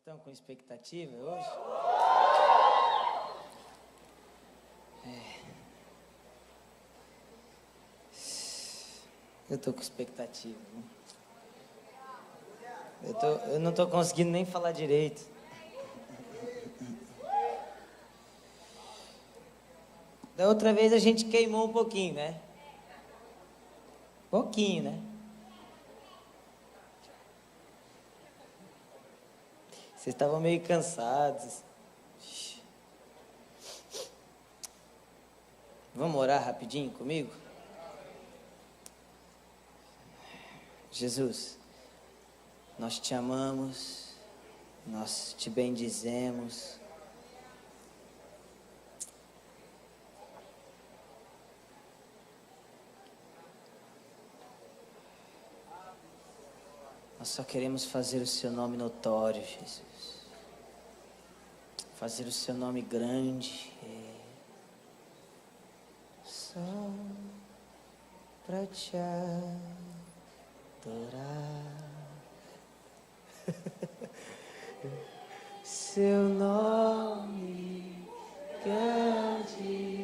estão com expectativa hoje? Eu estou com expectativa. Eu não estou conseguindo nem falar direito. Da outra vez a gente queimou um pouquinho, né? Pouquinho, né? Vocês estavam meio cansados. Vamos orar rapidinho comigo? Jesus, nós te amamos, nós te bendizemos. Nós só queremos fazer o seu nome notório, Jesus. Fazer o seu nome grande. Só pra te adorar. Seu nome grande.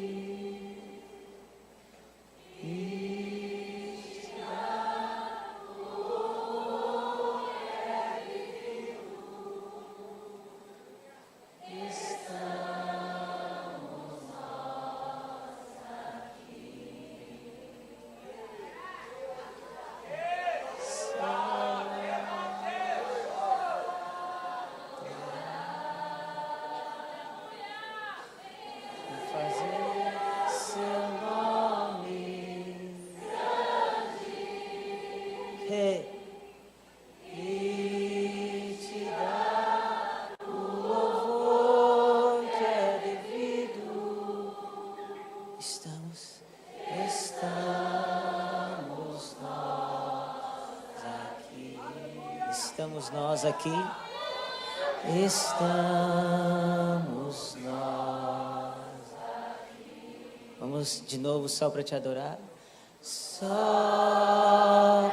Estamos nós aqui, estamos nós aqui. Vamos de novo só para te adorar. Só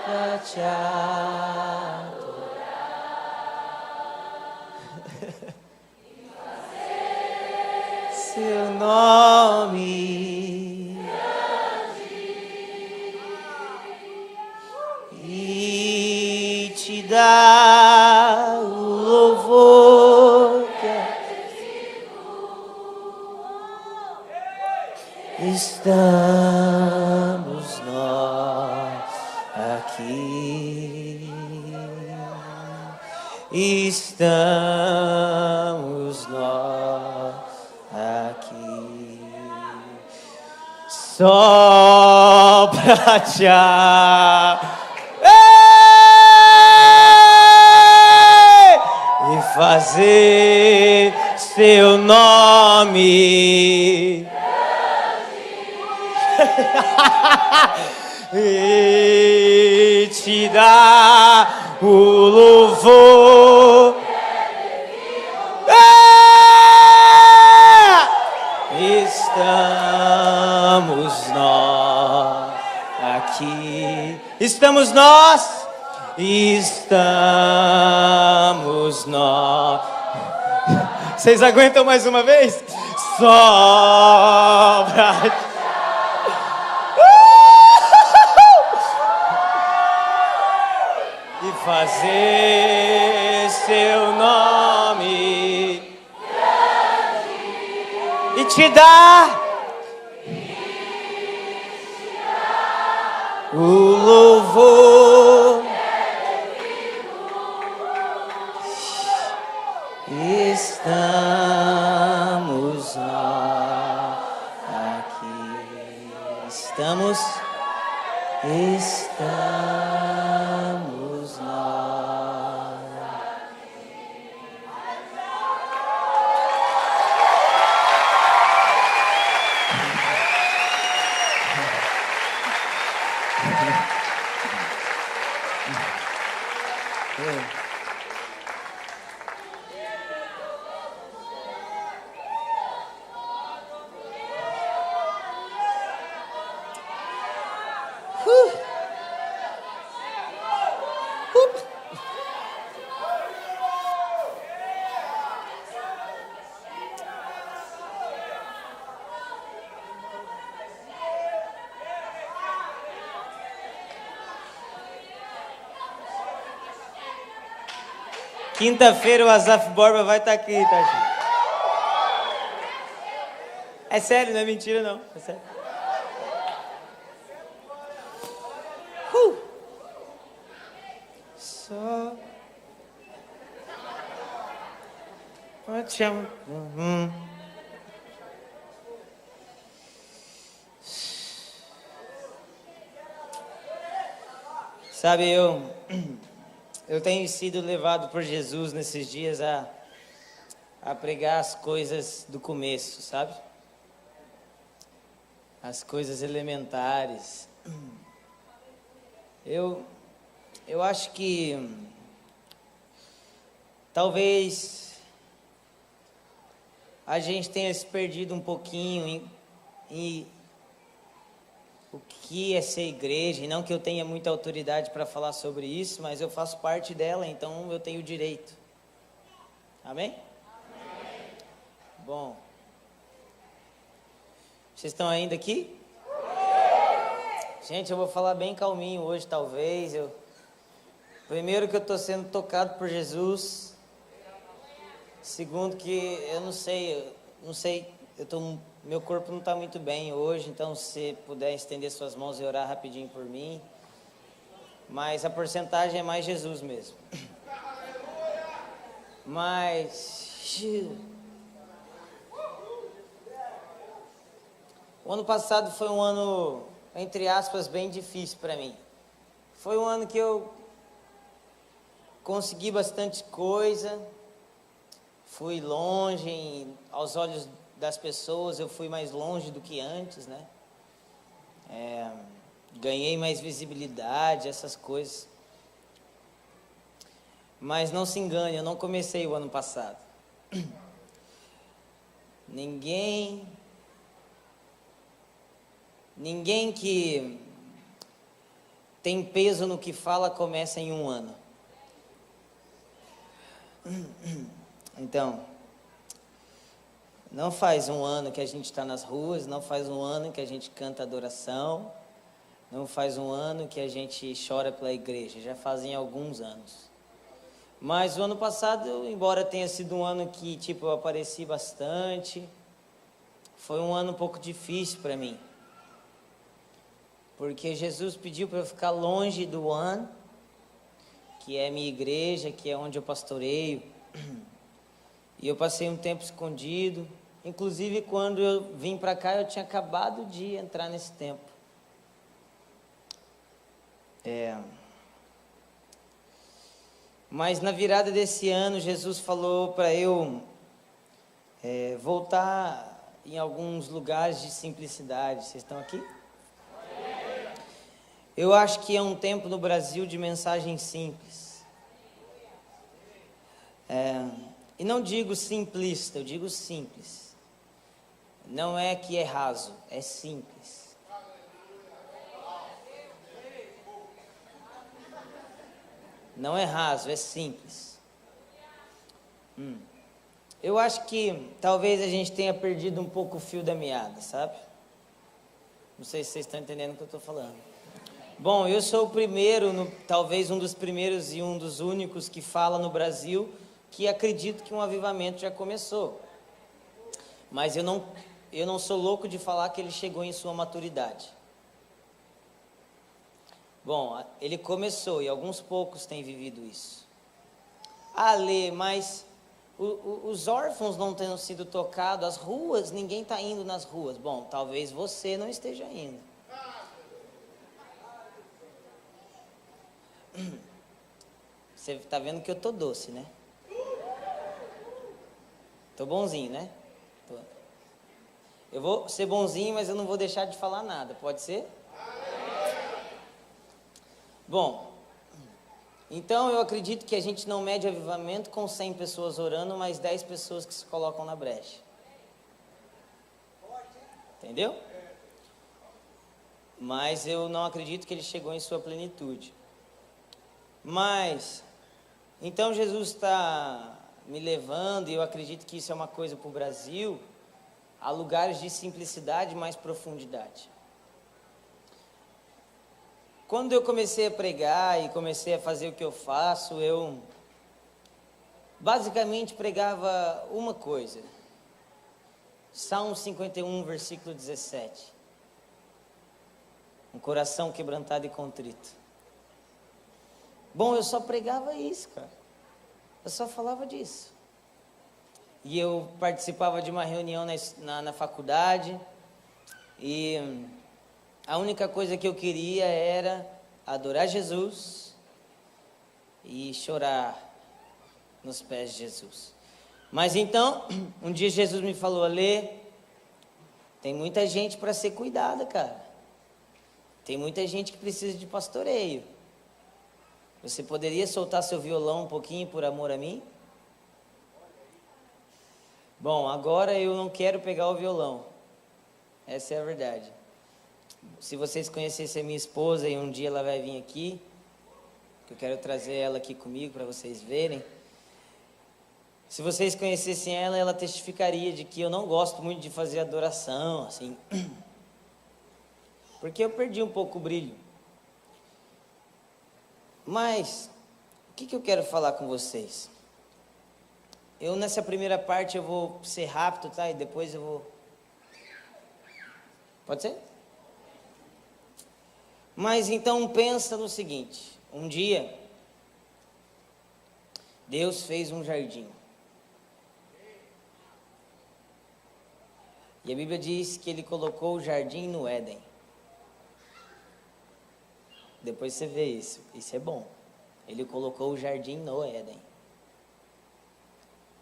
para te adorar. E fazer seu nome. Dá o louvor que é devido. Estamos nós aqui. Estamos nós aqui. Só pra te fazer seu nome e te dar o louvor. Estamos nós aqui. Estamos nós. Estamos nós. Vocês aguentam mais uma vez? Só pra... E fazer seu nome e te dar o louvor. Estamos nós aqui. Estamos nós aqui. Quinta-feira o Asaf Borba vai estar aqui, tá, gente? É sério, não é mentira, não. É sério. Só... Eu te amo. Sabe, eu tenho sido levado por Jesus nesses dias a pregar as coisas do começo, sabe? As coisas elementares. Eu acho que talvez a gente tenha se perdido um pouquinho em o que é ser igreja, e não que eu tenha muita autoridade para falar sobre isso, mas eu faço parte dela, então eu tenho direito. Amém? Amém. Bom, vocês estão ainda aqui? Gente, eu vou falar bem calminho hoje, talvez. Primeiro que eu estou sendo tocado por Jesus. Segundo que eu não sei, meu corpo não está muito bem hoje, então se puder estender suas mãos e orar rapidinho por mim. Mas a porcentagem é mais Jesus mesmo. Mas o ano passado foi um ano, entre aspas, bem difícil para mim. Foi um ano que eu consegui bastante coisa, fui longe, aos olhos das pessoas eu fui mais longe do que antes, né? Ganhei mais visibilidade, essas coisas. Mas não se engane, eu não comecei o ano passado. Ninguém que tem peso no que fala começa em um ano. Então, não faz um ano que a gente está nas ruas, não faz um ano que a gente canta adoração, não faz um ano que a gente chora pela igreja, já fazem alguns anos. Mas o ano passado, embora tenha sido um ano que eu apareci bastante, foi um ano um pouco difícil para mim. Porque Jesus pediu para eu ficar longe do One, que é minha igreja, que é onde eu pastoreio. E eu passei um tempo escondido. Inclusive, quando eu vim para cá, eu tinha acabado de entrar nesse tempo. Mas na virada desse ano, Jesus falou para eu voltar em alguns lugares de simplicidade. Vocês estão aqui? Eu acho que é um tempo no Brasil de mensagem simples. E não digo simplista, eu digo simples. Não é que é raso, é simples. Não é raso, é simples. Eu acho que talvez a gente tenha perdido um pouco o fio da meada, sabe? Não sei se vocês estão entendendo o que eu estou falando. Bom, eu sou o primeiro, talvez um dos primeiros e um dos únicos que fala no Brasil que acredito que um avivamento já começou. Mas eu não sou louco de falar que ele chegou em sua maturidade. Bom, ele começou e alguns poucos têm vivido isso. Lê, mas os órfãos não têm sido tocados, as ruas, ninguém está indo nas ruas. Bom, talvez você não esteja indo. Você está vendo que eu tô doce, né? Tô bonzinho, né? Eu vou ser bonzinho, mas eu não vou deixar de falar nada. Pode ser? Bom, então eu acredito que a gente não mede avivamento com 100 pessoas orando, mas 10 pessoas que se colocam na brecha. Entendeu? Mas eu não acredito que ele chegou em sua plenitude. Mas, então Jesus está me levando, e eu acredito que isso é uma coisa para o Brasil, a lugares de simplicidade e mais profundidade. Quando eu comecei a pregar e comecei a fazer o que eu faço, basicamente pregava uma coisa. Salmo 51, versículo 17. Um coração quebrantado e contrito. Bom, eu só pregava isso, cara. Eu só falava disso. E eu participava de uma reunião na faculdade. E a única coisa que eu queria era adorar Jesus e chorar nos pés de Jesus. Mas então, um dia Jesus me falou: Alê, tem muita gente para ser cuidada, cara. Tem muita gente que precisa de pastoreio. Você poderia soltar seu violão um pouquinho por amor a mim? Bom, agora eu não quero pegar o violão. Essa é a verdade. Se vocês conhecessem a minha esposa e um dia ela vai vir aqui, que eu quero trazer ela aqui comigo para vocês verem. Se vocês conhecessem ela, ela testificaria de que eu não gosto muito de fazer adoração, assim. Porque eu perdi um pouco o brilho. Mas, o que eu quero falar com vocês? Eu, nessa primeira parte, eu vou ser rápido, tá? E depois eu vou... Pode ser? Mas, então, pensa no seguinte. Um dia, Deus fez um jardim. E a Bíblia diz que Ele colocou o jardim no Éden. Depois você vê isso. Isso é bom. Ele colocou o jardim no Éden.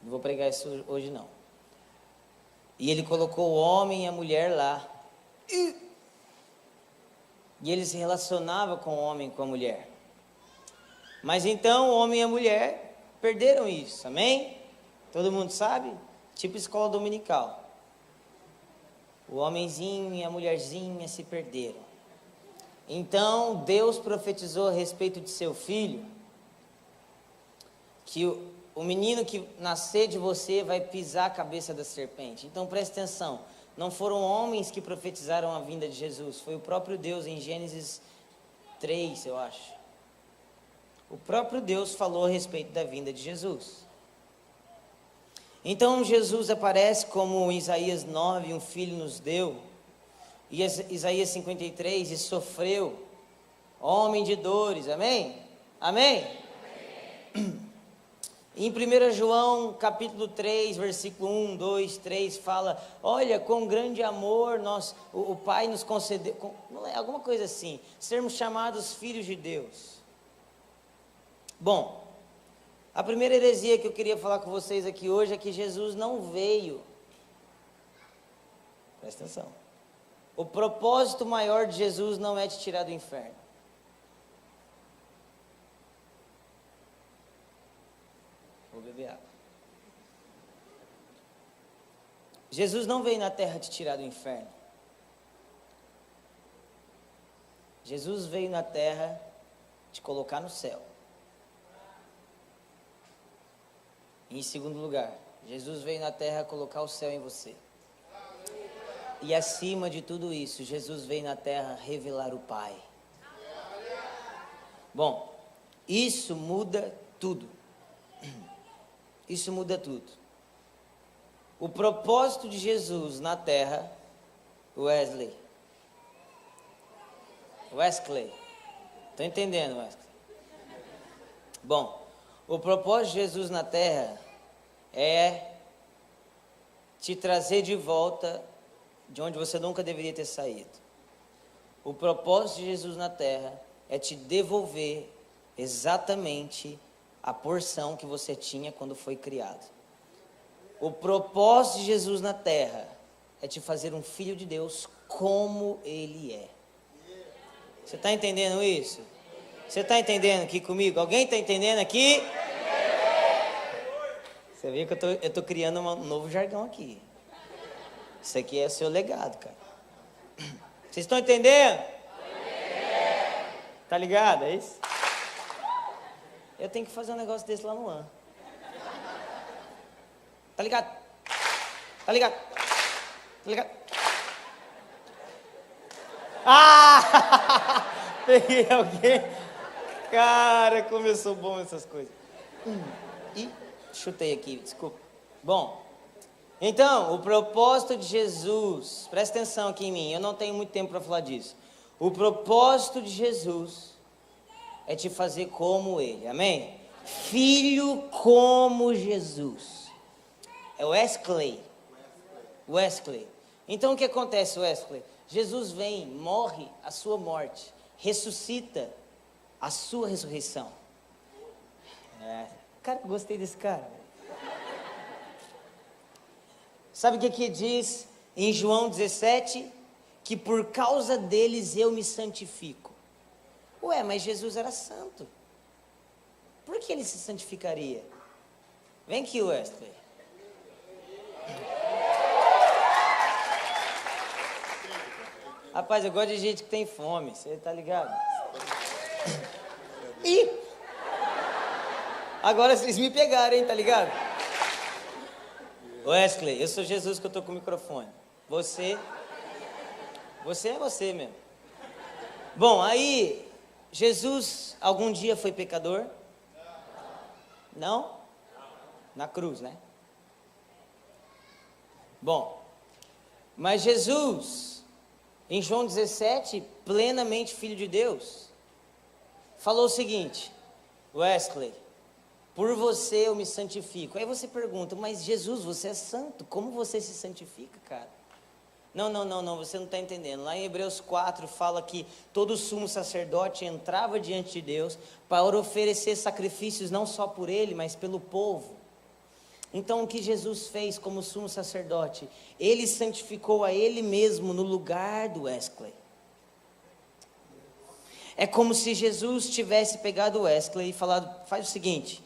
Não vou pregar isso hoje não. E Ele colocou o homem e a mulher lá. E Ele se relacionava com o homem e com a mulher. Mas então o homem e a mulher perderam isso. Amém? Todo mundo sabe? Tipo escola dominical. O homenzinho e a mulherzinha se perderam. Então, Deus profetizou a respeito de seu filho, que o menino que nascer de você vai pisar a cabeça da serpente. Então, preste atenção, não foram homens que profetizaram a vinda de Jesus, foi o próprio Deus em Gênesis 3, eu acho. O próprio Deus falou a respeito da vinda de Jesus. Então, Jesus aparece como Isaías 9, um filho nos deu. E Isaías 53, e sofreu, homem de dores, amém? Amém? Amém. Em 1 João, capítulo 3, versículo 1, 2, 3, fala, olha, com grande amor o Pai nos concedeu, alguma coisa assim, sermos chamados filhos de Deus. Bom, a primeira heresia que eu queria falar com vocês aqui hoje é que Jesus não veio, presta atenção, o propósito maior de Jesus não é te tirar do inferno. Vou beber água. Jesus não veio na terra te tirar do inferno. Jesus veio na terra te colocar no céu. E em segundo lugar, Jesus veio na terra colocar o céu em você. E acima de tudo isso, Jesus veio na terra revelar o Pai. Bom, isso muda tudo. Isso muda tudo. O propósito de Jesus na terra, Wesley. Estou entendendo, Wesley? Bom, o propósito de Jesus na terra é te trazer de volta de onde você nunca deveria ter saído. O propósito de Jesus na terra é te devolver exatamente a porção que você tinha quando foi criado. O propósito de Jesus na terra é te fazer um filho de Deus como Ele é. Você está entendendo isso? Você está entendendo aqui comigo? Alguém está entendendo aqui? Você vê que eu estou criando um novo jargão aqui. Isso aqui é o seu legado, cara. Vocês estão entendendo? Tá ligado? É isso? Eu tenho que fazer um negócio desse lá no ano. Tá ligado? Tá ligado? Tá ligado? Ah! Peguei alguém. Cara, começou bom essas coisas. E chutei aqui, desculpa. Bom, então, o propósito de Jesus, presta atenção aqui em mim, eu não tenho muito tempo para falar disso. O propósito de Jesus é te fazer como Ele, amém? Filho como Jesus. É Wesley. Então o que acontece, Wesley? Jesus vem, morre a sua morte, ressuscita a sua ressurreição. Cara, gostei desse cara. Sabe o que diz em João 17? Que por causa deles eu me santifico. Ué, mas Jesus era santo. Por que ele se santificaria? Vem aqui, Wesley. Rapaz, eu gosto de gente que tem fome, você tá ligado? Ih! Agora vocês me pegaram, hein, tá ligado? Wesley, eu sou Jesus que eu tô com o microfone. Você é você mesmo. Bom, aí, Jesus algum dia foi pecador? Não? Na cruz, né? Bom, mas Jesus, em João 17, plenamente filho de Deus, falou o seguinte: Wesley, por você eu me santifico. Aí você pergunta, mas Jesus, você é santo, como você se santifica, cara? Não, você não está entendendo. Lá em Hebreus 4 fala que todo sumo sacerdote entrava diante de Deus para oferecer sacrifícios não só por ele, mas pelo povo. Então o que Jesus fez como sumo sacerdote? Ele santificou a ele mesmo no lugar do Wesley. É como se Jesus tivesse pegado o Wesley e falado, faz o seguinte,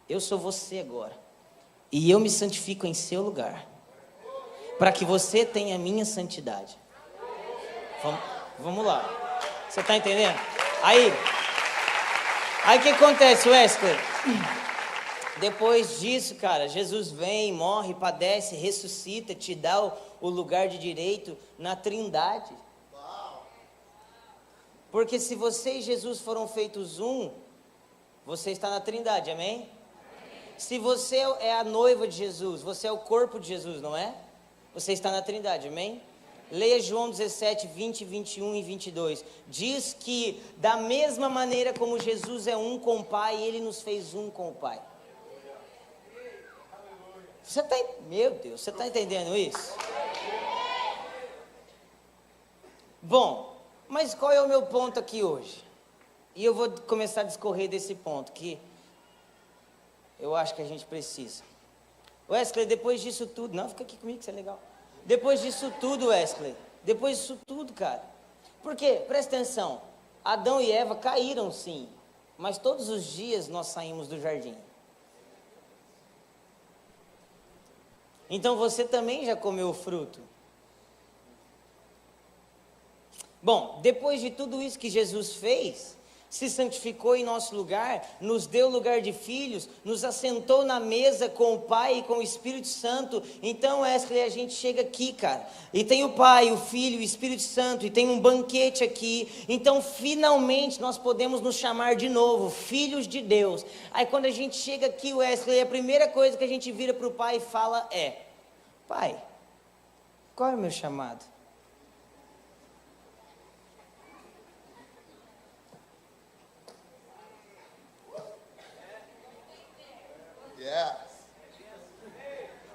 eu sou você agora, e eu me santifico em seu lugar, para que você tenha a minha santidade. Vamos lá, você está entendendo? Aí o que acontece, Wesley? Depois disso, cara, Jesus vem, morre, padece, ressuscita, te dá o lugar de direito na Trindade. Porque se você e Jesus foram feitos um, você está na Trindade, amém? Se você é a noiva de Jesus, você é o corpo de Jesus, não é? Você está na Trindade, amém? Leia João 17, 20, 21 e 22. Diz que da mesma maneira como Jesus é um com o Pai, Ele nos fez um com o Pai. Meu Deus, você está entendendo isso? Bom, mas qual é o meu ponto aqui hoje? E eu vou começar a discorrer desse ponto, que eu acho que a gente precisa. Wesley, depois disso tudo... Não, fica aqui comigo que isso é legal. Depois disso tudo, Wesley, depois disso tudo, cara. Porque, presta atenção, Adão e Eva caíram sim, mas todos os dias nós saímos do jardim. Então você também já comeu o fruto. Bom, depois de tudo isso que Jesus fez, se santificou em nosso lugar, nos deu lugar de filhos, nos assentou na mesa com o Pai e com o Espírito Santo. Então, Wesley, a gente chega aqui, cara, e tem o Pai, o Filho, o Espírito Santo, e tem um banquete aqui. Então, finalmente, nós podemos nos chamar de novo, filhos de Deus. Aí, quando a gente chega aqui, Wesley, a primeira coisa que a gente vira para o Pai e fala é: Pai, qual é o meu chamado?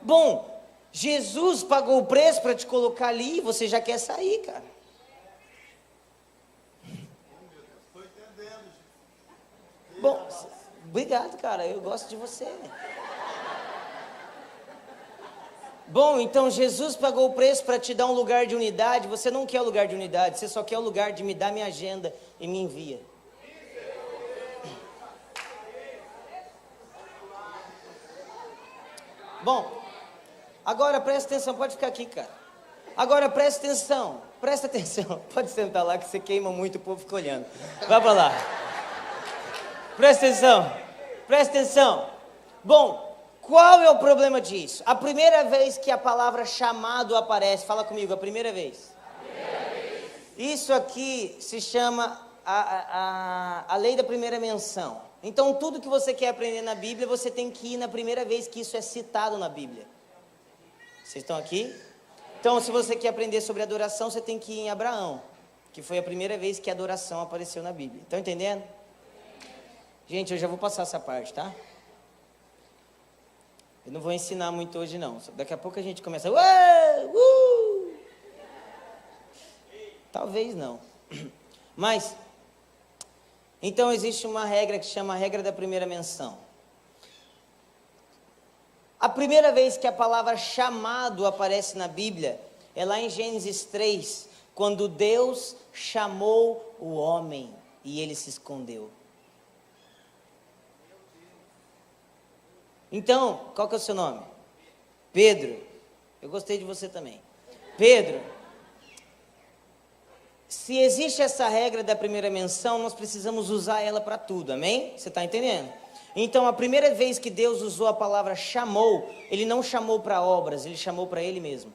Bom, Jesus pagou o preço para te colocar ali e você já quer sair, cara. Bom, obrigado, cara, eu gosto de você. Bom, então Jesus pagou o preço para te dar um lugar de unidade. Você não quer o lugar de unidade, você só quer o lugar de me dar minha agenda e me envia. Bom, agora presta atenção, pode ficar aqui, cara. Agora presta atenção, pode sentar lá que você queima muito, o povo fica olhando. Vai pra lá. Presta atenção. Bom, qual é o problema disso? A primeira vez que a palavra chamado aparece, fala comigo, a primeira vez. Isso aqui se chama a lei da primeira menção. Então, tudo que você quer aprender na Bíblia, você tem que ir na primeira vez que isso é citado na Bíblia. Vocês estão aqui? Então, se você quer aprender sobre adoração, você tem que ir em Abraão, que foi a primeira vez que a adoração apareceu na Bíblia. Estão entendendo? Gente, eu já vou passar essa parte, tá? Eu não vou ensinar muito hoje, não. Daqui a pouco a gente começa... Talvez não. Mas, então existe uma regra que chama a regra da primeira menção. A primeira vez que a palavra chamado aparece na Bíblia é lá em Gênesis 3, quando Deus chamou o homem e ele se escondeu. Então, qual que é o seu nome? Pedro. Eu gostei de você também. Pedro, se existe essa regra da primeira menção, nós precisamos usar ela para tudo, amém? Você está entendendo? Então, a primeira vez que Deus usou a palavra chamou, Ele não chamou para obras, Ele chamou para Ele mesmo.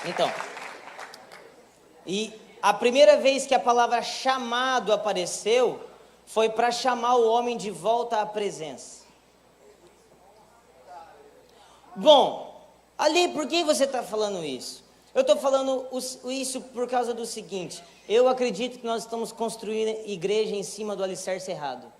Então, e a primeira vez que a palavra chamado apareceu, foi para chamar o homem de volta à presença. Bom, Ali, por que você está falando isso? Eu estou falando isso por causa do seguinte: eu acredito que nós estamos construindo igreja em cima do alicerce errado.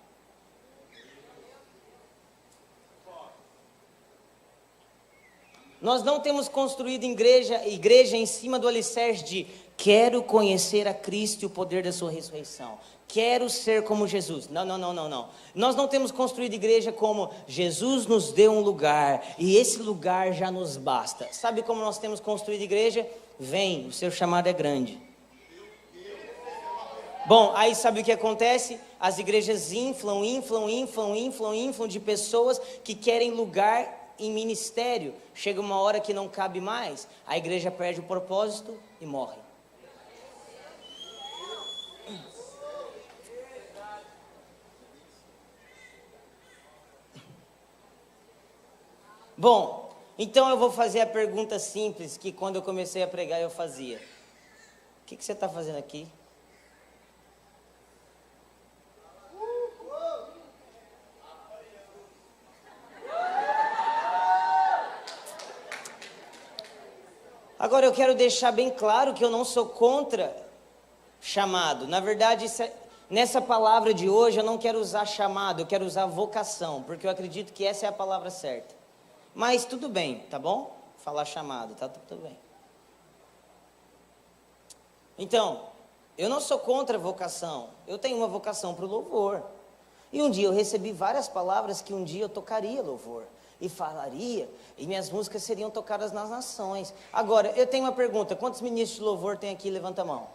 Nós não temos construído igreja em cima do alicerce de quero conhecer a Cristo e o poder da sua ressurreição. Quero ser como Jesus. Não. Nós não temos construído igreja como Jesus nos deu um lugar e esse lugar já nos basta. Sabe como nós temos construído igreja? Vem, o seu chamado é grande. Bom, aí sabe o que acontece? As igrejas inflam de pessoas que querem lugar em ministério. Chega uma hora que não cabe mais, a igreja perde o propósito e morre. Bom, então eu vou fazer a pergunta simples que quando eu comecei a pregar eu fazia. O que você está fazendo aqui? Agora eu quero deixar bem claro que eu não sou contra chamado. Na verdade, nessa palavra de hoje eu não quero usar chamado, eu quero usar vocação, porque eu acredito que essa é a palavra certa. Mas tudo bem, tá bom? Falar chamado, tá tudo bem. Então, eu não sou contra a vocação, eu tenho uma vocação para o louvor. E um dia eu recebi várias palavras que um dia eu tocaria louvor. E falaria, e minhas músicas seriam tocadas nas nações. Agora, eu tenho uma pergunta: quantos ministros de louvor tem aqui? Levanta a mão.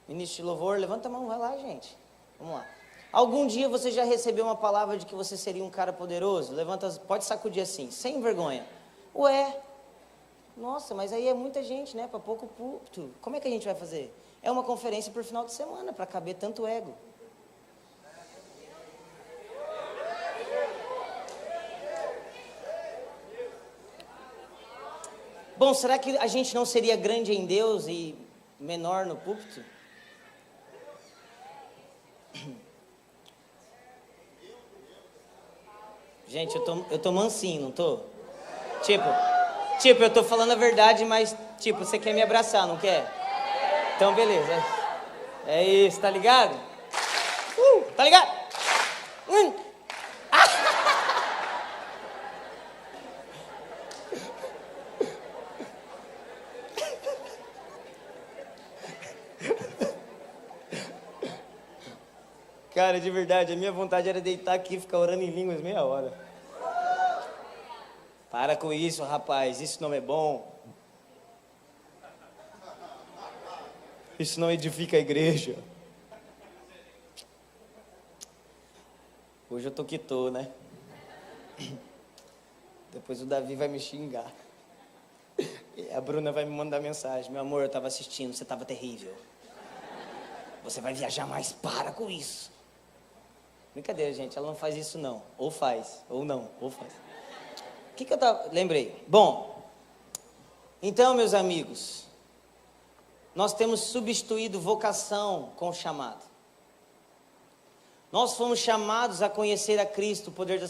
Ministro de louvor, levanta a mão, vai lá, gente. Vamos lá. Algum dia você já recebeu uma palavra de que você seria um cara poderoso? Levanta, pode sacudir assim, sem vergonha. Ué, nossa, mas aí é muita gente, né? Para pouco púlpito. Como é que a gente vai fazer? É uma conferência por final de semana, para caber tanto ego. Bom, será que a gente não seria grande em Deus e menor no púlpito? Gente, eu tô mansinho, não tô? Tipo, eu tô falando a verdade, mas, você quer me abraçar, não quer? Então, beleza. É isso, tá ligado? Tá ligado? Cara, de verdade, a minha vontade era deitar aqui e ficar orando em línguas meia hora. Para com isso, rapaz, isso não é bom. Isso não edifica a igreja. Hoje eu tô que tô, né? Depois o Davi vai me xingar. E a Bruna vai me mandar mensagem: meu amor, eu tava assistindo, você tava terrível. Você vai viajar mais, para com isso. Brincadeira, gente, ela não faz isso não. Ou faz, ou não, ou faz. que eu tava... Lembrei. Bom, então, meus amigos, nós temos substituído vocação com chamado. Nós fomos chamados a conhecer a Cristo, o poder da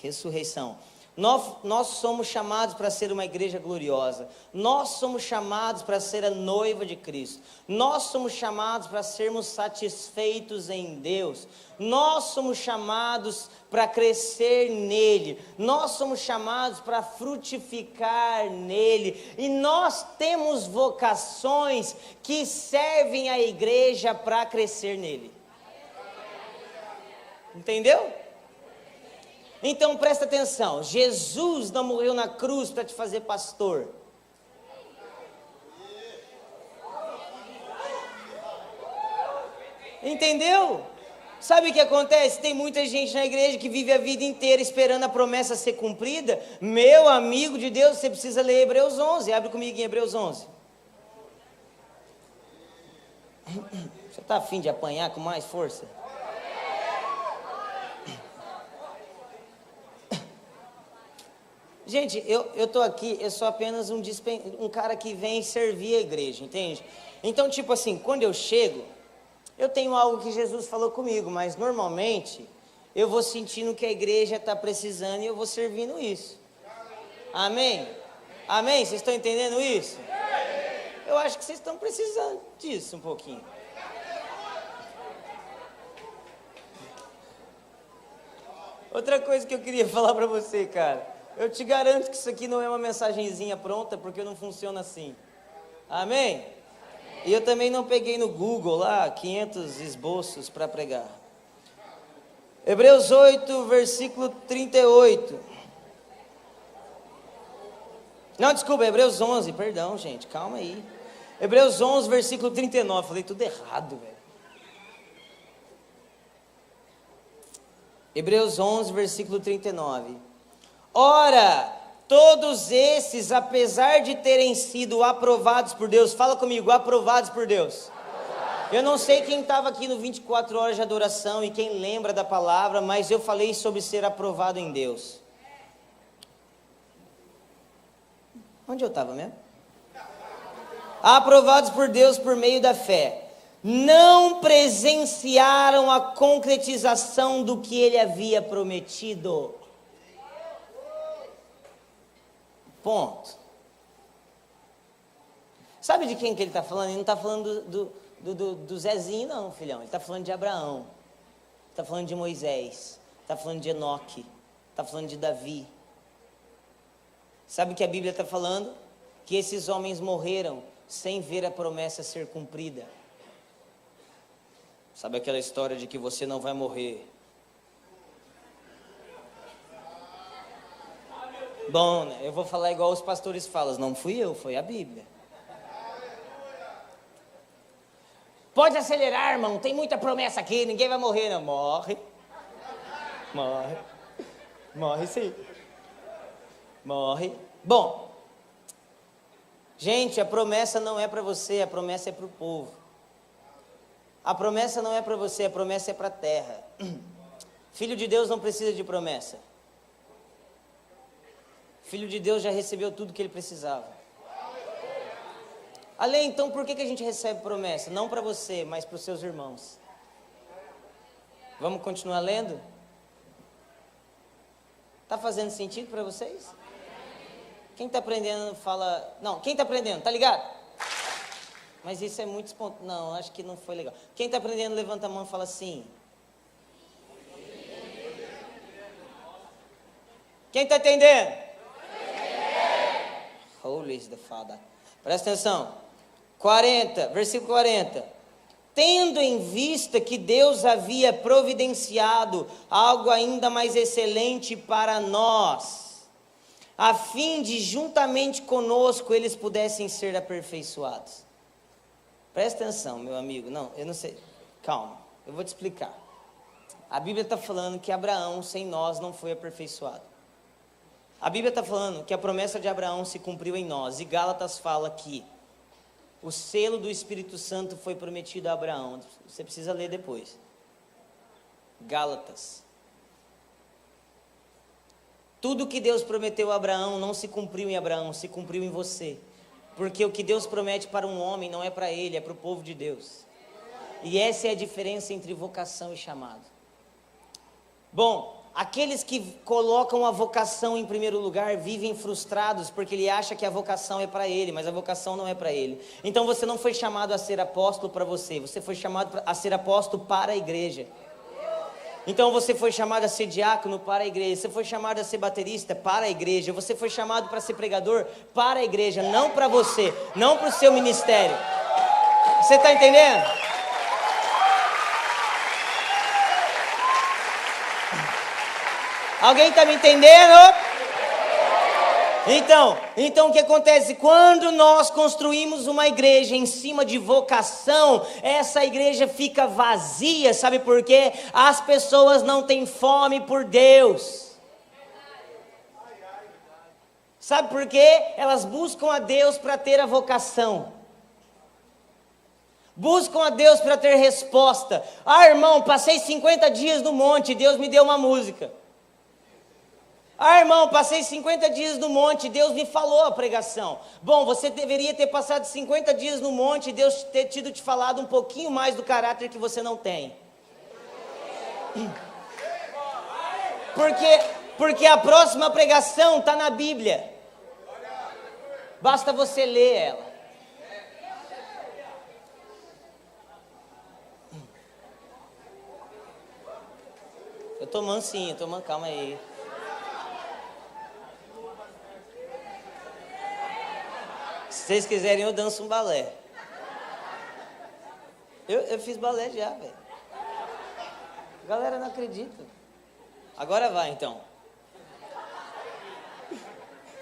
ressurreição. Nós somos chamados para ser uma igreja gloriosa. Nós somos chamados para ser a noiva de Cristo. Nós somos chamados para sermos satisfeitos em Deus. Nós somos chamados para crescer nele. Nós somos chamados para frutificar nele. E nós temos vocações que servem à igreja para crescer nele. Entendeu? Então presta atenção, Jesus não morreu na cruz para te fazer pastor. Entendeu? Sabe o que acontece? Tem muita gente na igreja que vive a vida inteira esperando a promessa ser cumprida. Meu amigo de Deus, você precisa ler Hebreus 11, abre comigo em Hebreus 11. Você está afim de apanhar com mais força? Gente, eu estou aqui, eu sou apenas um cara que vem servir a igreja, entende? Então, tipo assim, quando eu chego, eu tenho algo que Jesus falou comigo, mas normalmente eu vou sentindo que a igreja está precisando e eu vou servindo isso. Amém? Amém? Vocês estão entendendo isso? Eu acho que vocês estão precisando disso um pouquinho. Outra coisa que eu queria falar para você, cara. Eu te garanto que isso aqui não é uma mensagenzinha pronta, porque não funciona assim. Amém? E eu também não peguei no Google lá 500 esboços para pregar. Hebreus 8, versículo 38. Não, desculpa, Hebreus 11, perdão, gente, calma aí. Hebreus 11, versículo 39, falei tudo errado, velho. Hebreus 11, versículo 39. Ora, todos esses, apesar de terem sido aprovados por Deus, fala comigo, aprovados por Deus. Eu não sei quem estava aqui no 24 horas de adoração e quem lembra da palavra, mas eu falei sobre ser aprovado em Deus. Onde eu estava mesmo? Aprovados por Deus por meio da fé. Não presenciaram a concretização do que ele havia prometido. Ponto. Sabe de quem que ele está falando? Ele não está falando do Zezinho não, filhão. Ele está falando de Abraão. Está falando de Moisés. Está falando de Enoque. Está falando de Davi. Sabe o que a Bíblia está falando? Que esses homens morreram sem ver a promessa ser cumprida. Sabe aquela história de que você não vai morrer? Bom, né? Eu vou falar igual os pastores falam, não fui eu, foi a Bíblia. Pode acelerar, irmão, tem muita promessa aqui, ninguém vai morrer, não. Morre. Morre. Morre sim. Morre. Bom, gente, a promessa não é para você, a promessa é para o povo. A promessa não é para você, a promessa é para a terra. Filho de Deus não precisa de promessa. Filho de Deus já recebeu tudo que ele precisava. Além, então, por que a gente recebe promessa? Não para você, mas para os seus irmãos. Vamos continuar lendo? Está fazendo sentido para vocês? Quem está aprendendo fala... Não, quem está aprendendo, tá ligado? Mas isso é muito espontâneo. Não, acho que não foi legal. Quem está aprendendo, levanta a mão e fala assim. Quem está entendendo? Holy is the Father. Presta atenção. 40, versículo 40. Tendo em vista que Deus havia providenciado algo ainda mais excelente para nós, a fim de juntamente conosco eles pudessem ser aperfeiçoados. Presta atenção, meu amigo. Não, eu não sei. Calma, eu vou te explicar. A Bíblia está falando que Abraão sem nós não foi aperfeiçoado. A Bíblia está falando que a promessa de Abraão se cumpriu em nós. E Gálatas fala que o selo do Espírito Santo foi prometido a Abraão. Você precisa ler depois. Gálatas. Tudo que Deus prometeu a Abraão não se cumpriu em Abraão, se cumpriu em você. Porque o que Deus promete para um homem não é para ele, é para o povo de Deus. E essa é a diferença entre vocação e chamado. Bom, aqueles que colocam a vocação em primeiro lugar vivem frustrados porque ele acha que a vocação é para ele, mas a vocação não é para ele. Então você não foi chamado a ser apóstolo para você, você foi chamado a ser apóstolo para a igreja. Então você foi chamado a ser diácono para a igreja, você foi chamado a ser baterista para a igreja, você foi chamado para ser pregador para a igreja, não para você, não para o seu ministério. Você está entendendo? Alguém está me entendendo? Então o que acontece? Quando nós construímos uma igreja em cima de vocação, essa igreja fica vazia, sabe por quê? As pessoas não têm fome por Deus. Sabe por quê? Elas buscam a Deus para ter a vocação. Buscam a Deus para ter resposta. Ah, irmão, passei 50 dias no monte, Deus me deu uma música. Ah, irmão, passei 50 dias no monte, Deus me falou a pregação. Bom, você deveria ter passado 50 dias no monte e Deus ter te falado um pouquinho mais do caráter que você não tem. Porque a próxima pregação está na Bíblia. Basta você ler ela. Eu tô mansinho, calma aí. Se vocês quiserem, eu danço um balé. Eu fiz balé já, velho. A galera não acredita. Agora vai, então.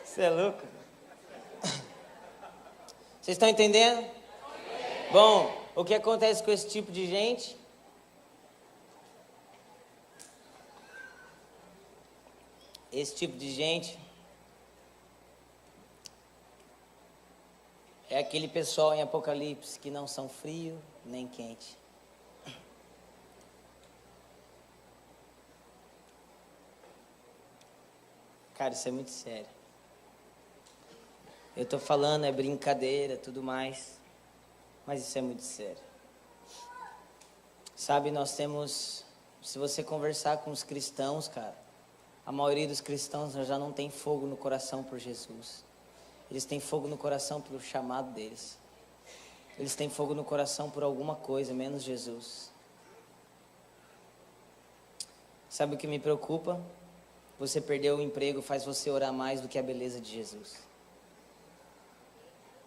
Você é louco? Vocês estão entendendo? Bom, o que acontece com esse tipo de gente? Esse tipo de gente é aquele pessoal em Apocalipse que não são frio nem quente. Cara, isso é muito sério. Eu tô falando, é brincadeira, tudo mais, mas isso é muito sério. Sabe, nós temos, se você conversar com os cristãos, cara, a maioria dos cristãos já não tem fogo no coração por Jesus. Eles têm fogo no coração pelo chamado deles. Eles têm fogo no coração por alguma coisa, menos Jesus. Sabe o que me preocupa? Você perder o emprego faz você orar mais do que a beleza de Jesus.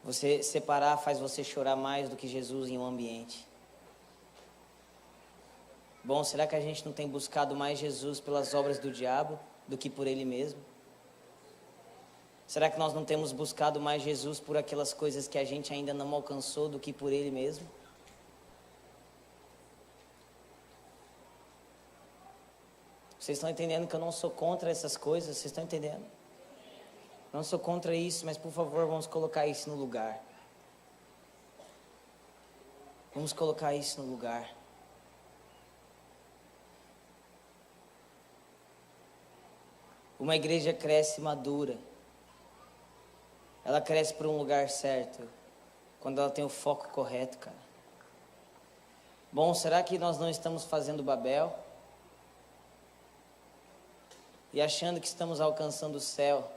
Você separar faz você chorar mais do que Jesus em um ambiente. Bom, será que a gente não tem buscado mais Jesus pelas obras do diabo do que por ele mesmo? Será que nós não temos buscado mais Jesus por aquelas coisas que a gente ainda não alcançou do que por ele mesmo? Vocês estão entendendo que eu não sou contra essas coisas? Vocês estão entendendo? Não sou contra isso, mas por favor, vamos colocar isso no lugar. Vamos colocar isso no lugar. Uma igreja cresce madura. Ela cresce para um lugar certo, quando ela tem o foco correto, cara. Bom, será que nós não estamos fazendo Babel? E achando que estamos alcançando o céu,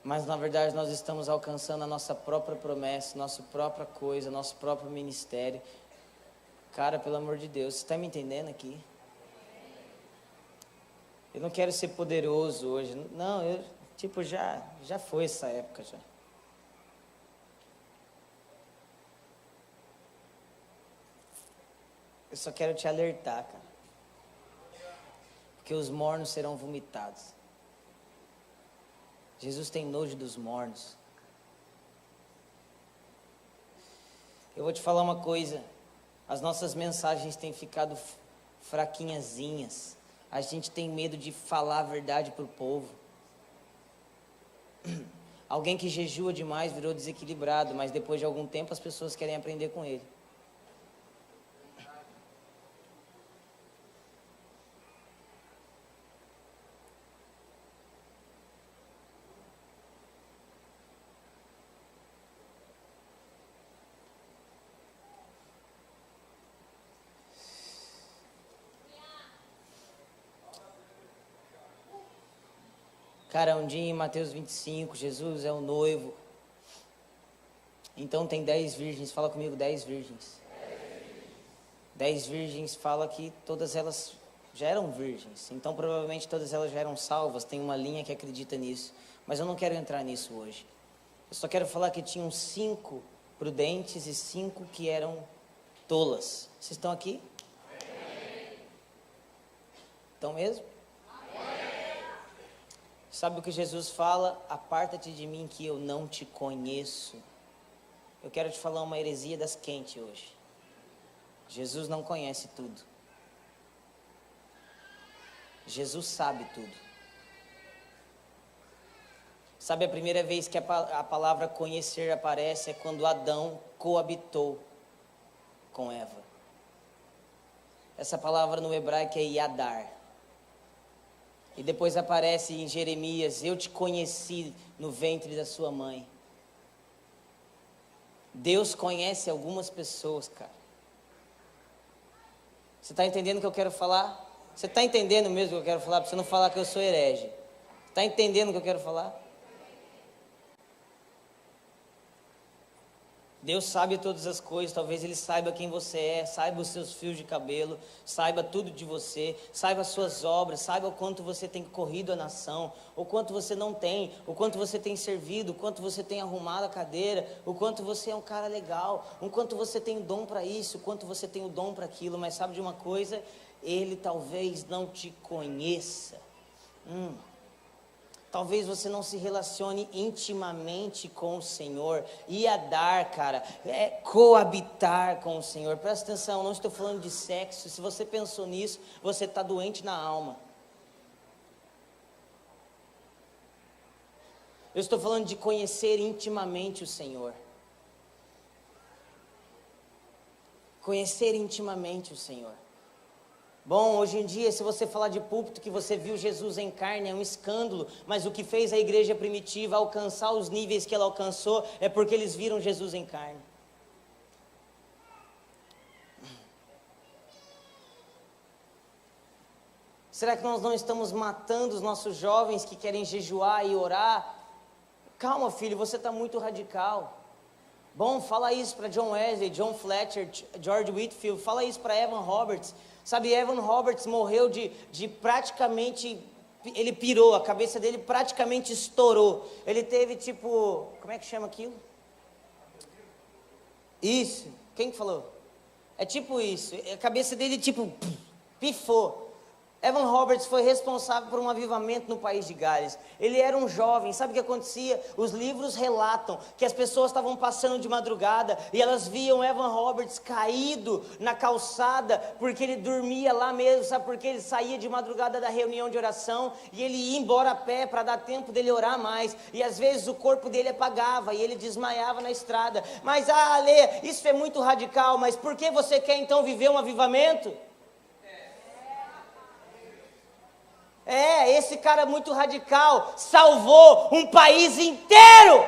mas na verdade nós estamos alcançando a nossa própria promessa, nossa própria coisa, nosso próprio ministério. Cara, pelo amor de Deus, você está me entendendo aqui? Eu não quero ser poderoso hoje, não, já foi essa época já. Eu só quero te alertar, cara. Porque os mornos serão vomitados. Jesus tem nojo dos mornos. Eu vou te falar uma coisa. As nossas mensagens têm ficado fraquinhazinhas. A gente tem medo de falar a verdade para o povo. Alguém que jejua demais virou desequilibrado, mas depois de algum tempo as pessoas querem aprender com ele. Cara, um dia em Mateus 25, Jesus é o noivo. Então tem 10 virgens, fala comigo, 10 virgens. 10 virgens fala que todas elas já eram virgens. Então provavelmente todas elas já eram salvas, tem uma linha que acredita nisso. Mas eu não quero entrar nisso hoje. Eu só quero falar que tinham 5 prudentes e 5 que eram tolas. Vocês estão aqui? Estão mesmo? Sabe o que Jesus fala? Aparta-te de mim que eu não te conheço. Eu quero te falar uma heresia das quentes hoje. Jesus não conhece tudo. Jesus sabe tudo. Sabe, a primeira vez que a palavra conhecer aparece é quando Adão coabitou com Eva. Essa palavra no hebraico é yadar. E depois aparece em Jeremias, eu te conheci no ventre da sua mãe. Deus conhece algumas pessoas, cara. Você está entendendo o que eu quero falar? Você está entendendo mesmo o que eu quero falar? Para você não falar que eu sou herege. Está entendendo o que eu quero falar? Deus sabe todas as coisas, talvez Ele saiba quem você é, saiba os seus fios de cabelo, saiba tudo de você, saiba as suas obras, saiba o quanto você tem corrido a nação, o quanto você não tem, o quanto você tem servido, o quanto você tem arrumado a cadeira, o quanto você é um cara legal, o quanto você tem o dom para isso, o quanto você tem o dom para aquilo, mas sabe de uma coisa? Ele talvez não te conheça. Talvez você não se relacione intimamente com o Senhor. Yadar, cara, é coabitar com o Senhor. Presta atenção, não estou falando de sexo. Se você pensou nisso, você está doente na alma. Eu estou falando de conhecer intimamente o Senhor. Conhecer intimamente o Senhor. Bom, hoje em dia, se você falar de púlpito que você viu Jesus em carne, é um escândalo, mas o que fez a igreja primitiva alcançar os níveis que ela alcançou, é porque eles viram Jesus em carne. Será que nós não estamos matando os nossos jovens que querem jejuar e orar? Calma, filho, você está muito radical. Bom, fala isso para John Wesley, John Fletcher, George Whitefield, fala isso para Evan Roberts. Sabe, Evan Roberts morreu de praticamente, ele pirou, a cabeça dele praticamente estourou. Ele teve tipo, como é que chama aquilo? Isso, quem que falou? É tipo isso, a cabeça dele tipo, pifou. Evan Roberts foi responsável por um avivamento no país de Gales. Ele era um jovem, sabe o que acontecia? Os livros relatam que as pessoas estavam passando de madrugada e elas viam Evan Roberts caído na calçada, porque ele dormia lá mesmo, sabe? Porque ele saía de madrugada da reunião de oração e ele ia embora a pé para dar tempo dele orar mais. E às vezes o corpo dele apagava e ele desmaiava na estrada. Mas, Ale, isso é muito radical, mas por que você quer então viver um avivamento? Esse cara muito radical salvou um país inteiro.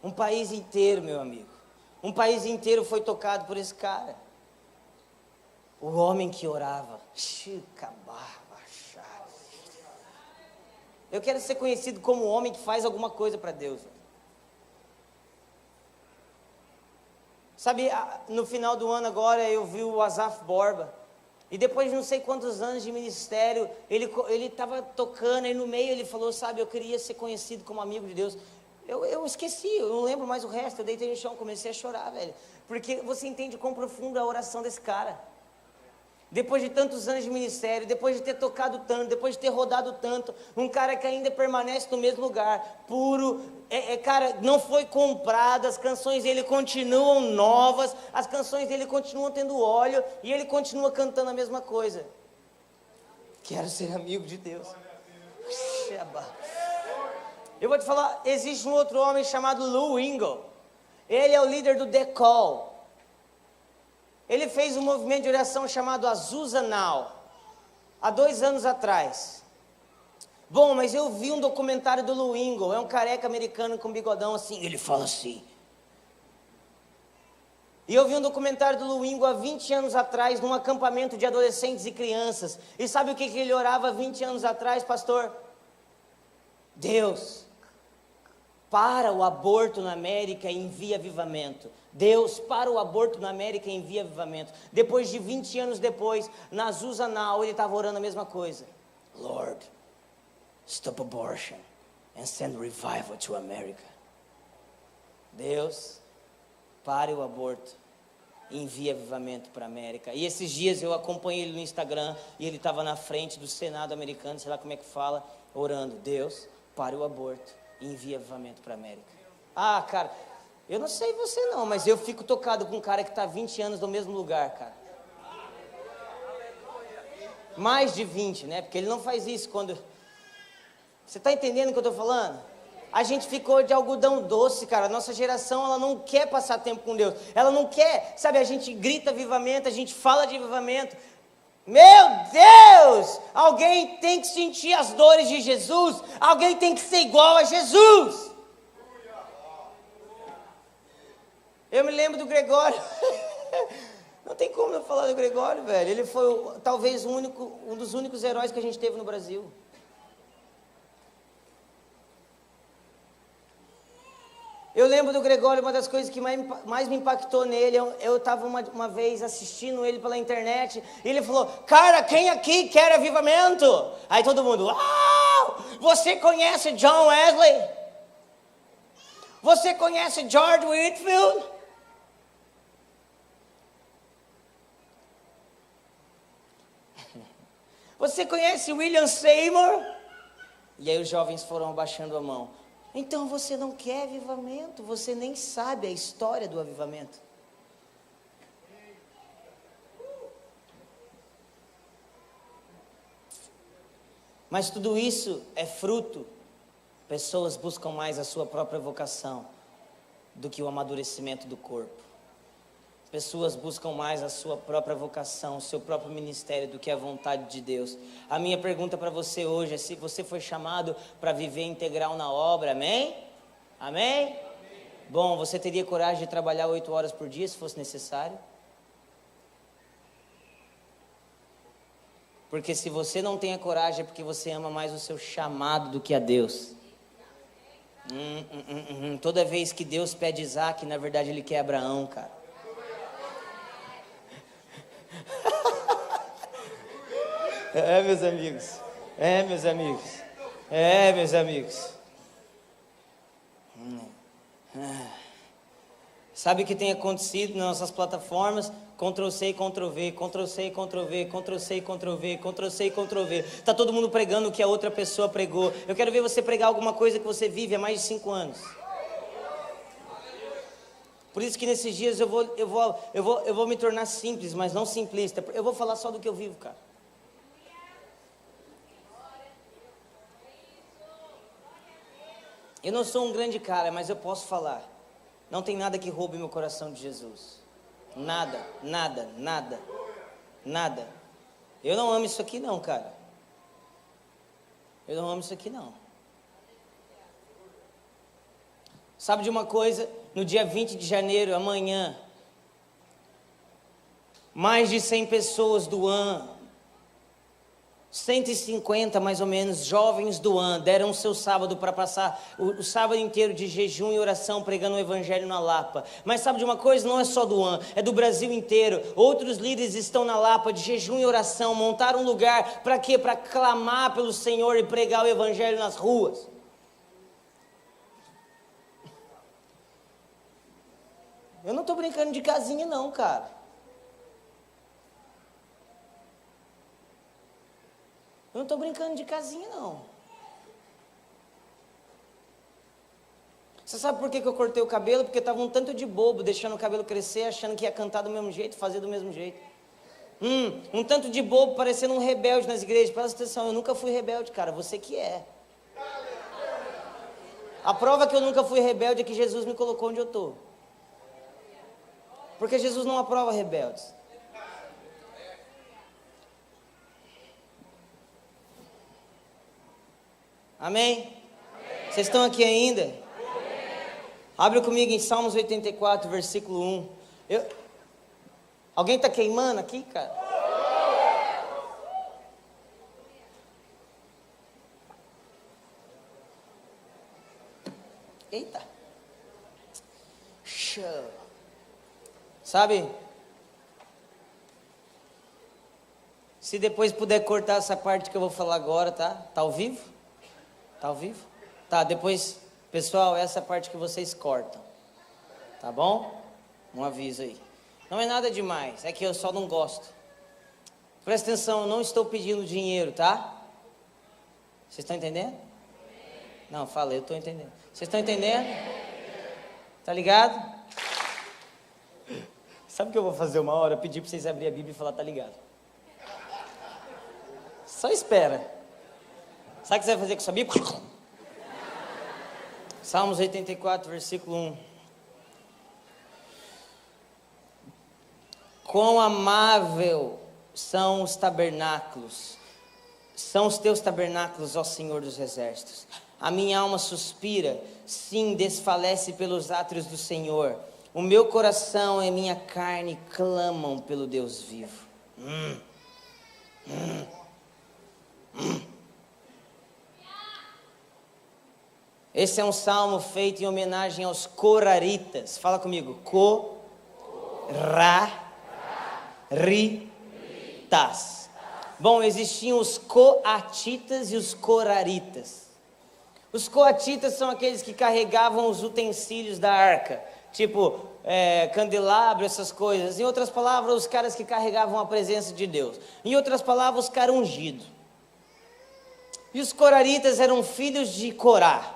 Um país inteiro, meu amigo. Um país inteiro foi tocado por esse cara. O homem que orava. Eu quero ser conhecido como o homem que faz alguma coisa para Deus. Sabe, no final do ano agora eu vi o Asaf Borba. E depois de não sei quantos anos de ministério, ele estava tocando e no meio ele falou, sabe, eu queria ser conhecido como amigo de Deus. Eu esqueci, eu não lembro mais o resto, eu deitei no chão, comecei a chorar, velho. Porque você entende quão profunda a oração desse cara. Depois de tantos anos de ministério, depois de ter tocado tanto, depois de ter rodado tanto, um cara que ainda permanece no mesmo lugar, puro, cara, não foi comprado, as canções dele continuam novas, as canções dele continuam tendo óleo, e ele continua cantando a mesma coisa. Quero ser amigo de Deus. Eu vou te falar, existe um outro homem chamado Lou Engle, ele é o líder do The Call. Ele fez um movimento de oração chamado Azusa Now, há 2 anos atrás. Bom, mas eu vi um documentário do Lou Engle, é um careca americano com bigodão assim, ele fala assim, E eu vi um documentário do Luingo há 20 anos atrás, num acampamento de adolescentes e crianças. E sabe o que ele orava há 20 anos atrás, pastor? Deus, para o aborto na América e envia avivamento. Deus, para o aborto na América e envia avivamento. Depois de 20 anos depois, na Azusa Now, ele estava orando a mesma coisa. Lord, stop abortion and send revival to America. Deus, pare o aborto e envia avivamento para a América. E esses dias eu acompanhei ele no Instagram e ele estava na frente do Senado americano, sei lá como é que fala, orando. Deus, pare o aborto e envia avivamento para a América. Ah, cara, eu não sei você não, mas eu fico tocado com um cara que está 20 anos no mesmo lugar, cara. Mais de 20, né? Porque ele não faz isso quando... Você está entendendo o que eu estou falando? A gente ficou de algodão doce, cara. A nossa geração, ela não quer passar tempo com Deus. Ela não quer, sabe, a gente grita avivamento, a gente fala de avivamento. Meu Deus! Alguém tem que sentir as dores de Jesus. Alguém tem que ser igual a Jesus. Eu me lembro do Gregório. Não tem como eu falar do Gregório, velho. Ele foi talvez um dos únicos heróis que a gente teve no Brasil. Eu lembro do Gregório, uma das coisas que mais me impactou nele, eu estava uma vez assistindo ele pela internet, e ele falou, cara, quem aqui quer avivamento? Aí todo mundo, uau! Você conhece John Wesley? Você conhece George Whitefield? Você conhece William Seymour? E aí os jovens foram abaixando a mão. Então você não quer avivamento, você nem sabe a história do avivamento. Mas tudo isso é fruto. Pessoas buscam mais a sua própria vocação do que o amadurecimento do corpo. Pessoas buscam mais a sua própria vocação, o seu próprio ministério do que a vontade de Deus. A minha pergunta para você hoje é se você foi chamado para viver integral na obra, amém? Amém? Amém? Bom, você teria coragem de trabalhar 8 horas por dia se fosse necessário? Porque se você não tem a coragem é porque você ama mais o seu chamado do que a Deus. Toda vez que Deus pede Isaac, na verdade Ele quer Abraão, cara. Meus amigos. Meus amigos. Meus amigos. Sabe o que tem acontecido nas nossas plataformas? Ctrl+C e Ctrl+V, Ctrl+C e Ctrl+V, Ctrl+C e Ctrl+V, Ctrl+C e Ctrl+V. Está todo mundo pregando o que a outra pessoa pregou. Eu quero ver você pregar alguma coisa que você vive há mais de 5 anos. Por isso que nesses dias eu vou me tornar simples, mas não simplista. Eu vou falar só do que eu vivo, cara. Eu não sou um grande cara, mas eu posso falar. Não tem nada que roube meu coração de Jesus. Nada, nada, nada, nada. Eu não amo isso aqui não, cara. Eu não amo isso aqui não. Sabe de uma coisa? No dia 20 de janeiro, amanhã, mais de 100 pessoas do AN, 150 mais ou menos, jovens do AN, deram o seu sábado para passar o sábado inteiro de jejum e oração pregando o evangelho na Lapa. Mas sabe de uma coisa? Não é só do AN, é do Brasil inteiro. Outros líderes estão na Lapa de jejum e oração, montaram um lugar para quê? Para clamar pelo Senhor e pregar o evangelho nas ruas. Eu não estou brincando de casinha não, cara. Eu não estou brincando de casinha, não. Você sabe por que eu cortei o cabelo? Porque estava um tanto de bobo, deixando o cabelo crescer, achando que ia cantar do mesmo jeito, fazer do mesmo jeito. Um tanto de bobo, parecendo um rebelde nas igrejas. Presta atenção, eu nunca fui rebelde, cara, você que é. A prova que eu nunca fui rebelde é que Jesus me colocou onde eu estou. Porque Jesus não aprova rebeldes. Amém? Vocês estão aqui ainda? Abre comigo em Salmos 84, versículo 1. Alguém está queimando aqui, cara? Eita. Show. Sabe? Se depois puder cortar essa parte que eu vou falar agora, tá? Tá ao vivo? Tá ao vivo? Tá, depois, pessoal, essa parte que vocês cortam. Tá bom? Um aviso aí. Não é nada demais, é que eu só não gosto. Presta atenção, eu não estou pedindo dinheiro, tá? Vocês estão entendendo? Não, fala, eu estou entendendo. Vocês estão entendendo? Tá ligado? Sabe o que eu vou fazer uma hora? Eu pedi para vocês abrirem a Bíblia e falar, tá ligado? Só espera. Sabe o que você vai fazer com sua Bíblia? Salmos 84, versículo 1. Quão amável são os tabernáculos, são os teus tabernáculos, ó Senhor dos exércitos. A minha alma suspira, sim, desfalece pelos átrios do Senhor. O meu coração e minha carne clamam pelo Deus vivo. Esse é um salmo feito em homenagem aos coraritas. Fala comigo. Coraritas. Bom, existiam os coatitas e os coraritas. Os coatitas são aqueles que carregavam os utensílios da arca, tipo candelabro, essas coisas. Em outras palavras, os caras que carregavam a presença de Deus. Em outras palavras, os caras ungidos. E os coraritas eram filhos de Corá.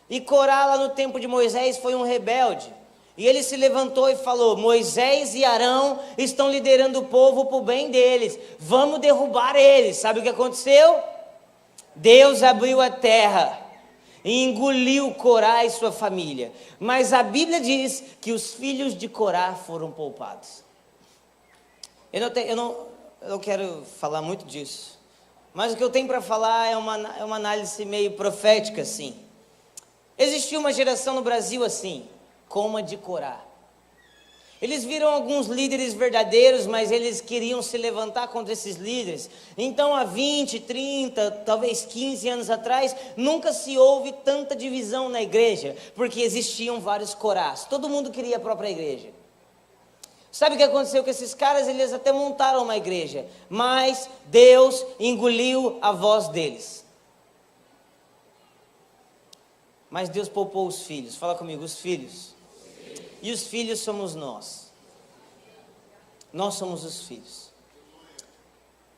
E Corá, lá no tempo de Moisés, foi um rebelde. E ele se levantou e falou: Moisés e Arão estão liderando o povo para o bem deles. Vamos derrubar eles. Sabe o que aconteceu? Deus abriu a terra e engoliu Corá e sua família. Mas a Bíblia diz que os filhos de Corá foram poupados. Eu não quero falar muito disso. Mas o que eu tenho para falar é uma análise meio profética, assim. Existiu uma geração no Brasil assim, como a de Corá. Eles viram alguns líderes verdadeiros, mas eles queriam se levantar contra esses líderes. Então, há 20, 30, talvez 15 anos atrás, nunca se houve tanta divisão na igreja, porque existiam vários Corás. Todo mundo queria a própria igreja. Sabe o que aconteceu com esses caras? Eles até montaram uma igreja, mas Deus engoliu a voz deles. Mas Deus poupou os filhos. Fala comigo, os filhos. E os filhos somos nós. Nós somos os filhos.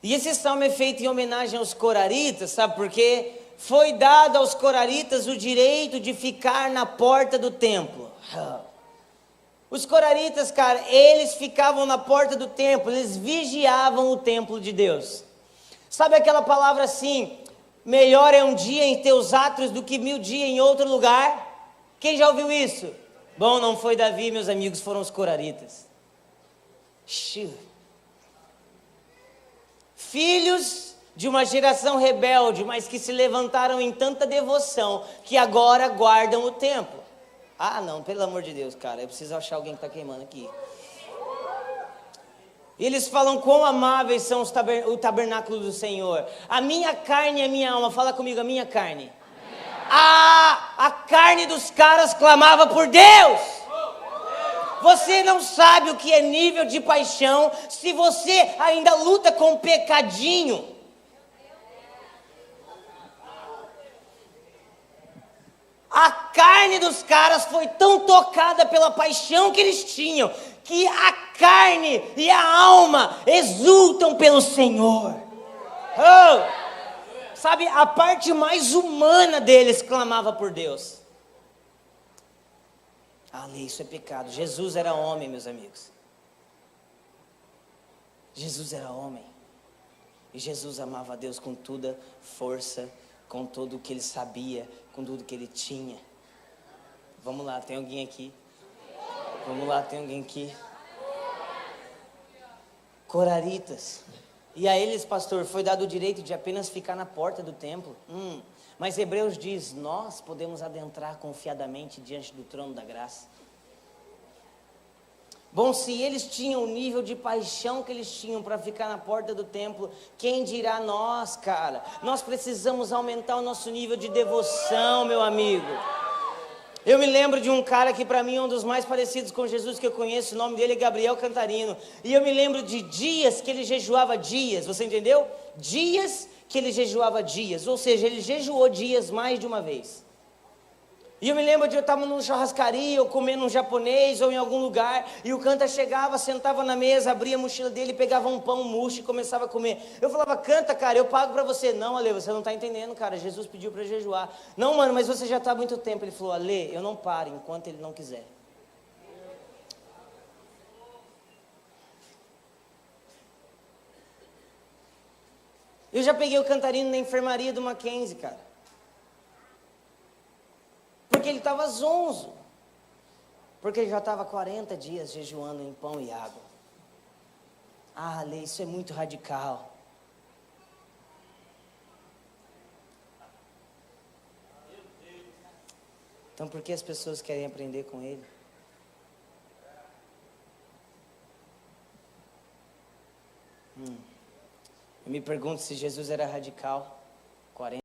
E esse salmo é feito em homenagem aos coraritas, sabe por quê? Foi dado aos coraritas o direito de ficar na porta do templo. Os coraritas, cara, eles ficavam na porta do templo, eles vigiavam o templo de Deus. Sabe aquela palavra assim, melhor é um dia em teus átrios do que 1000 dias em outro lugar? Quem já ouviu isso? Bom, não foi Davi, meus amigos, foram os coraritas. Filhos de uma geração rebelde, mas que se levantaram em tanta devoção, que agora guardam o templo. Ah, não, pelo amor de Deus, cara, eu preciso achar alguém que está queimando aqui. E eles falam quão amáveis são o tabernáculo do Senhor. A minha carne e a minha alma, fala comigo, a minha carne. A carne dos caras clamava por Deus. Você não sabe o que é nível de paixão se você ainda luta com um pecadinho. A carne dos caras foi tão tocada pela paixão que eles tinham, que a carne e a alma exultam pelo Senhor. Sabe, a parte mais humana deles clamava por Deus. Isso é pecado. Jesus era homem, meus amigos. Jesus era homem. E Jesus amava a Deus com toda força, com tudo o que ele sabia, com tudo que ele tinha. Vamos lá, tem alguém aqui? Vamos lá, tem alguém aqui? Coraritas. E a eles, pastor, foi dado o direito de apenas ficar na porta do templo. Mas Hebreus diz, nós podemos adentrar confiadamente diante do trono da graça. Bom, se eles tinham o nível de paixão que eles tinham para ficar na porta do templo, quem dirá nós, cara? Nós precisamos aumentar o nosso nível de devoção, meu amigo. Eu me lembro de um cara que para mim é um dos mais parecidos com Jesus que eu conheço, o nome dele é Gabriel Cantarino. E eu me lembro de dias que ele jejuava dias, você entendeu? Dias que ele jejuava dias, ou seja, ele jejuou dias mais de uma vez. E eu me lembro de eu estar numa churrascaria, ou comendo um japonês, ou em algum lugar, e o Canta chegava, sentava na mesa, abria a mochila dele, pegava um pão murcho e começava a comer. Eu falava, Canta, cara, eu pago pra você. Não, Ale, você não está entendendo, cara, Jesus pediu para jejuar. Não, mano, mas você já está há muito tempo. Ele falou, Ale, eu não paro enquanto ele não quiser. Eu já peguei o Cantarino na enfermaria do Mackenzie, cara. Porque ele estava zonzo. Porque ele já estava 40 dias jejuando em pão e água. Ah, Lê, isso é muito radical. Então por que as pessoas querem aprender com ele? Eu me pergunto se Jesus era radical. 40